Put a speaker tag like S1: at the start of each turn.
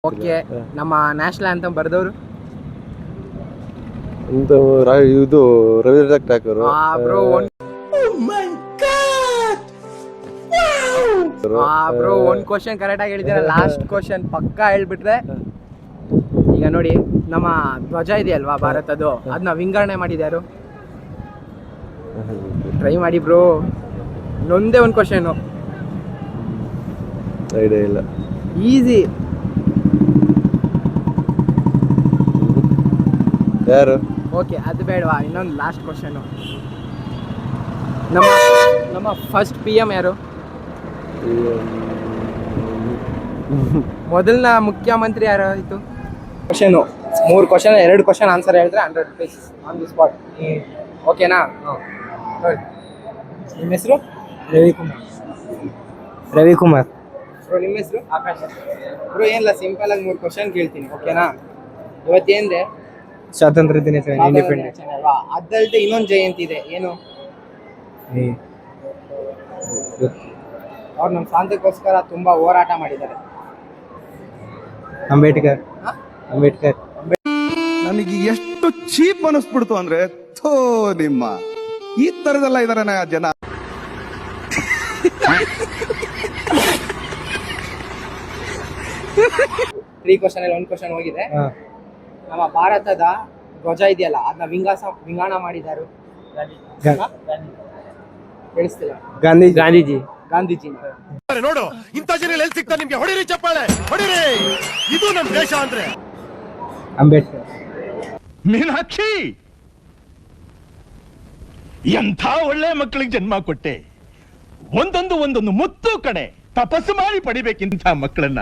S1: Okay, ನಮ್ಮ national anthem ಬರೆದವರು
S2: ಇದು ರವೀಂದ್ರನಾಥ್ ಠಾಕೂರ್.
S1: ಬ್ರೋ ಒಂದ್ ಕ್ವಶನ್ ಕರೆಕ್ಟ್ ಆಗಿ ಹೇಳಿದ್ದೀರಾ. ಲಾಸ್ಟ್ ಕ್ವಶನ್ ಪಕ್ಕಾ ಹೇಳ್ಬಿಟ್ರೆ. ಈಗ ನೋಡಿ, ನಮ್ಮ ಧ್ವಜ ಇದೆಯಲ್ವಾ ಭಾರತದ್ದು, ಅದನ್ನ ವಿಂಗಡಣೆ ಮಾಡಿದ್ಯಾರು? ಟ್ರೈ ಮಾಡಿ ಬ್ರೋ. ಇನ್ನೊಂದೇ ಒಂದು ಕ್ವಶನ್,
S2: ಐಡಿಯಾ ಇಲ್ಲ.
S1: ಈಸಿ.
S2: ಯಾರು?
S1: ಓಕೆ, ಅದು ಬೇಡವಾ? ಇನ್ನೊಂದು ಲಾಸ್ಟ್ ಕ್ವಶನ್. ನಮ್ಮ ಫಸ್ಟ್ PM ಯಾರು? ಮೊದಲನ ಮುಖ್ಯಮಂತ್ರಿ ಯಾರು ಆಯಿತು? ಕ್ವಶನು 3 ಕ್ವಶನ್, 2 ಕ್ವಶನ್ ಆನ್ಸರ್ ಹೇಳಿದ್ರೆ 100 ರೂಪೀಸ್ ಆನ್ ದಿ ಸ್ಪಾಟ್. ಓಕೆನಾ? ನಿಮ್ಮ ಹೆಸರು? ರವಿಕುಮಾರ್. ಬ್ರೋ ನಿಮ್ಮ ಹೆಸರು? ಆಕಾಶ. ಬ್ರೋ ಏನಿಲ್ಲ, ಸಿಂಪಲ್ ಆಗಿ 3 ಕ್ವಶನ್ ಕೇಳ್ತೀನಿ, ಓಕೆನಾ? ಇವತ್ತೇನಿದೆ?
S3: ಸ್ವಾತಂತ್ರ್ಯ ದಿನಾಚರಣೆ, ಇಂಡಿಪೆಂಡೆನ್ಸ್
S1: ಅಲ್ವಾ? ಅದಲ್ಲದೆ ಇನ್ನೊಂದು ಜಯಂತಿ ಇದೆ, ಏನು? ಅವ್ರು ನಮ್ಮ ಸ್ವಾತಂತ್ರ್ಯಕ್ಕೋಸ್ಕರ ತುಂಬಾ ಹೋರಾಟ ಮಾಡಿದ್ದಾರೆ.
S3: ಅಂಬೇಡ್ಕರ್.
S4: ನನಗೆ ಎಷ್ಟು ಚೀಪ್ ಅನಿಸ್ಬಿಡ್ತು ಅಂದ್ರೆ, ಥೋ ನಿಮ್ಮ ಈ ತರದೆಲ್ಲ ಇದಾರೆ ಜನ.
S1: 3 ಕ್ವಶನ್ ಅಲ್ಲಿ 1 ಕ್ವಶನ್ ಹೋಗಿದೆ. ನಮ್ಮ ಭಾರತದ ಧ್ವಜ ಇದೆಯಲ್ಲ, ಅದನ್ನ ವಿಂಗಡಣೆ ಮಾಡಿದಾರು? ಕೇಳಿಸ್ತಿಲ್ಲ? ಗಾಂಧೀಜಿ.
S5: ನೋಡು, ಇಂಥ ಜನ ಎಲ್ಲಿ ಸಿಗ್ತಾರೆ ನಿಮ್ಗೆ? ಹೊಡಿರಿ ಚಪ್ಪಾಳೆ, ಹೊಡಿರಿ. ಇದು ನಮ್ ದೇಶ ಅಂದ್ರೆ.
S3: ಅಂಬೇಡ್ಕರ್.
S5: ಮೀನಾಕ್ಷಿ, ಎಂಥ ಒಳ್ಳೆ ಮಕ್ಕಳಿಗೆ ಜನ್ಮ ಕೊಟ್ಟೆ. ಒಂದೊಂದು ಮುತ್ತು ಕಡೆ ತಪಸ್ಸು ಮಾಡಿ ಪಡಿಬೇಕಿಂತ ಮಕ್ಕಳನ್ನ.